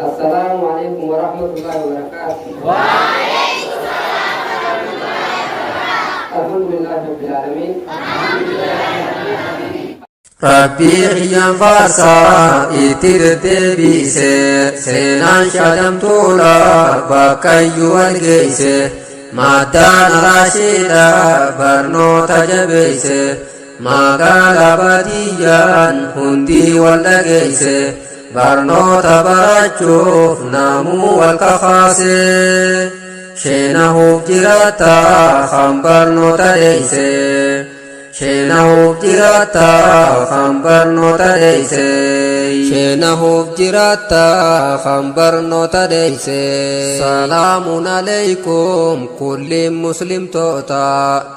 Assalamualaikum warahmatullahi wabarakatuh. Alhamdulillahirabbil alamin. Rabbi xiyyan faarsaa itti deddeebise seenaan shadamtuudha bakkayyuu walgeeyse maddaan araashiidha barnoota jabeeyse magaalaa baadiyyaan hundii wal dhageeyse barnoota barachuuf namuu wal kakaase sheenahuuf jiraata kan barnoota dheeyse sheenahuuf jiraata kan barnoota dheeyse sheenahuuf jiraata kan barnoota dheeyse salaamun aleykum kulliin muslimtoota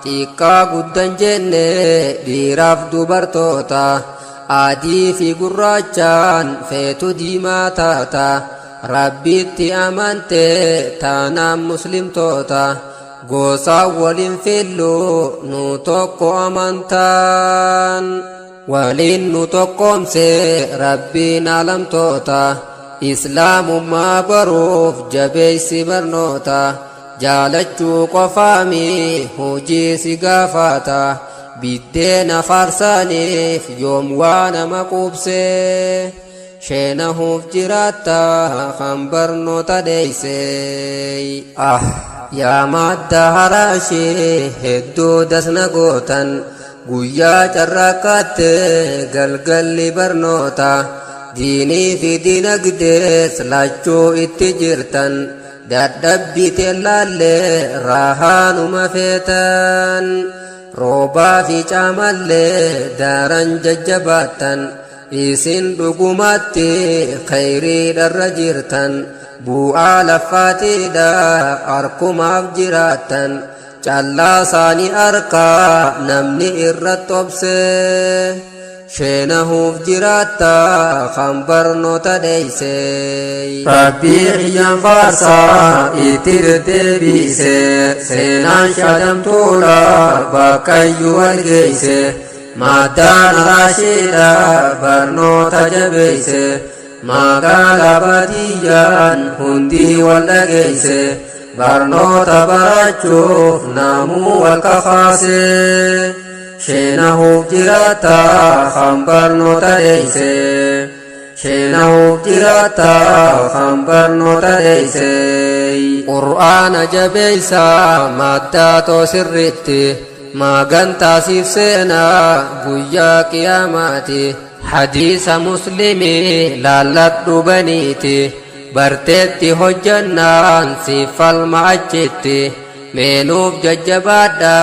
xiqqaa guddan jenne dhiiraaf dubartoota adii fi gurraachaan feetu diimaa taata rabbitti amante taanaan muslimtoota gosa waliin fillu nu tokko amantaan waliin nu tokkoomse rabbiin alamtoota islaamummaa baruuf jabeeysi barnoota jaalachuu qofaami hojii si gaafata biddeena faarsaaniif yoom waa nama quubse sheenahuuf jiraata kan barnoota dheeyse yaa madda haraashee hedduu dasna gootan guyyaa carraaqatte galgalli barnoota diinii fi dinagdees lachuu itti jirtan dadhabbite laallee raahaanuma feetan roobaa fi caamallee daaran jajjabaattan isin dhugumatti khayriidharra jirtan bu'aa laffaatiidha harkumaaf jiraattan callaa isaanii harkaa namni irratti obse sheenahuuf jiraata kan barnoota dheeyse rabbii xiyyan faarsaa itti deddeebise seenaan shadamtuudha bakkayyuu walgeeyse maddaan araashiidha barnoota jabeeyse magaalaa baadiyyaan hundii wal dhageeyse barnoota barachuuf namuu wal kakaase sheenahuuf jiraata kan barnoota dheeyse sheenahuuf jiraata kan barnoota dheeyse qur'aana jabeeysa maddaatoo sirritti maagantaasiif seenaa guyyaa qiyaamaati hadiisa muslimii laalladhu baniiti barteetti hojjannaan siif falma achitti meenuuf jajjabaadha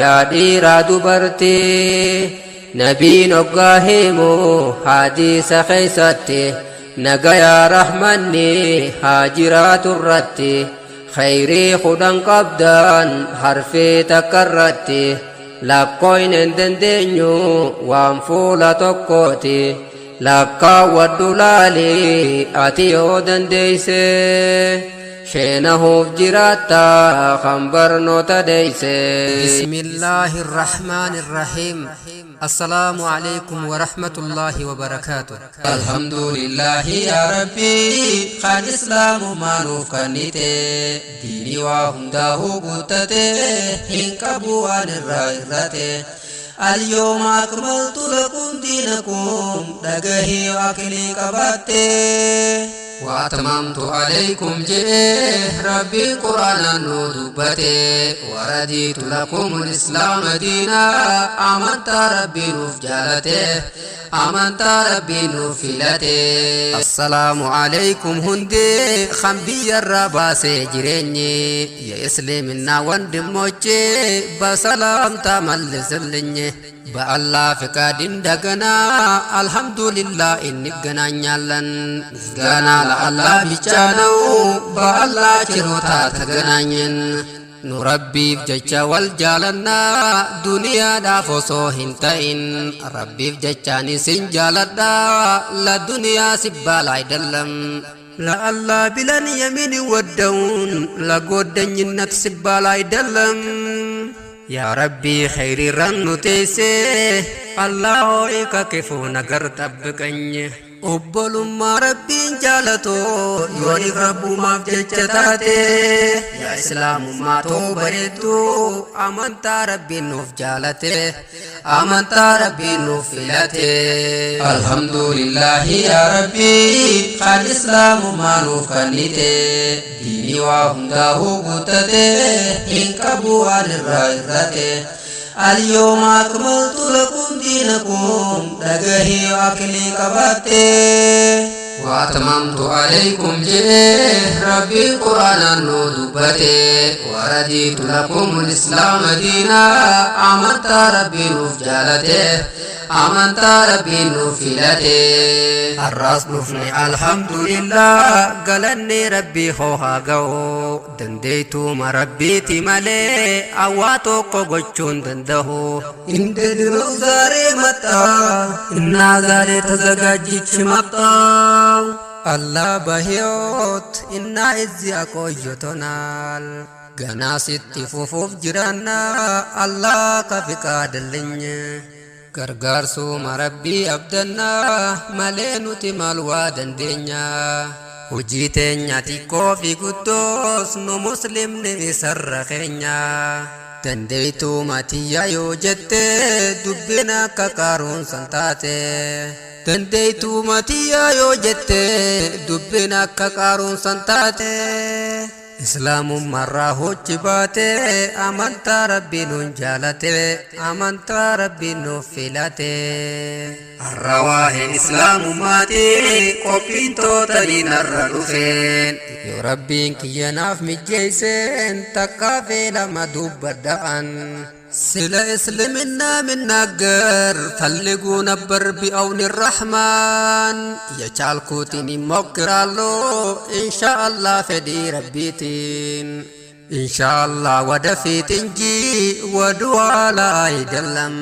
yaa dhiiraa dubartii nabiin oggaa himu hadiisa keeysatti nagayaa rahmanni haa jiraatu irratti khayrii kudhan qabdan harfii takkarratti lakkooyn hin dandeenyu waan fuula tokkooti lakkaawwadhu laali ati yoo dandeeyse sheenahuuf jiraata kan barnoota dheeyse bismillaahi irrahmaani irrahiim assalaamu alaykum warahmatullaahi wabarakaatu alhamdulillaahi yaa rabbii kan islaamumaa nuuf kennite diinii waa hundaahuu guuttate hin qabu waan irraa irrate اليوم أكملت لكم دينكم دقهي وأكلي قبته وأتممت عليكم جئه ربي قرآن ندبته ورديت لكم الإسلام دينا آمنت ربي نفجالته آمنت ربي نفلته السلام عليكم هندي خنبي الرباس جريني يا إسلامنا وندموجي بسلام تمل زلني በአላህ ፍቃድን ደገና አልহামዱሊላህ እንገናኛለን ምስጋና ለአላህ ብቻ ነው በአላህ ችሮታ ተገናኘን ኑረቢፍ ጀቻ ወልጃለና ዱንያ ዳፎሶ ሂንተኢን ረቢፍ ጀቻኒ ሲንጃለዳ ለዱንያ ሲባል አይደለም ለአላህ ብለን የሚን ወደውን ለጎደኝነት ሲባል አይደለም يا ربي خير رنو تيسي الله إيكا كيفو نقر تبقني أبولو ما ربي jaalatu yooniif rabbumaaf jecha taate yaa islaamummaa too bareeddu amantaa rabbiin nuuf jaalate amantaa rabbiin nuuf filate alhamdulillahi yaa rabbii kan islaamummaa nuuf kennite diinii waa hundaa'uu guuttate hin qabu waan irraa irrate اليوم أكملت لكم دينكم دقهي وأكلي كباتي وأتممت عليكم جئه ربي قرآن النودبتي ورديت لكم الإسلام دينا أمنت ربي نفجالته أمنت ربي نفلته الراس نفني الحمد لله قالني ربي خوها قو دنديتو ما ربيتي مالي أواتو قوغوچون دنده إن دنو زاري متا إنا زاري تزغاجيش متا الله بهيوت إنا إزي أكويتونال غناسيت فوفوف جرانا الله كفكا دلني gargaarsuu marabbii abdannaa malee nuti maal waa dandeenya hojii teenya xiqqoo fi guddoos nu muslimni isarra keenya dandeeytuu matiyyaa yoo jette dubbiin akka qaaruun san taate dandeeytuu matiyyaa yoo jette dubbiin akka qaaruun san taate islaamummaa irraa hojii baate amantaa rabbii nuun jaalate amantaa rabbii nuuf filate har'a waa'ee islaamummaati qophiin tootanii narra dhufeen yoo rabbiin kiyyanaaf mijjeesseen takkaa feelama dubbadha'an سلا اسلمنا من ناقر فلقوا نبر بأون الرحمن يجعل كوتيني مكر الله إن شاء الله فدي ربيتين إن شاء الله ودفي تنجي ودعا لا يدلم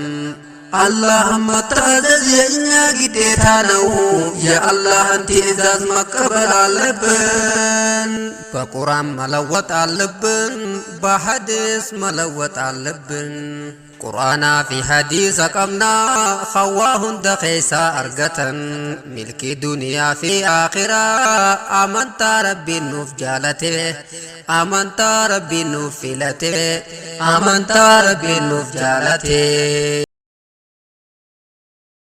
اللهم تعزز يا قديتانو يا الله انت ازاز مقبل اللبن بقرآن ملوت اللبن بحديث ملوت اللبن قرآن في حديث قمنا خواهن دخيسا أرغتن ملك دنيا في آخرة آمنت ربي نوف جالته آمنت ربي نوف فلته آمنت ربي نوف جالته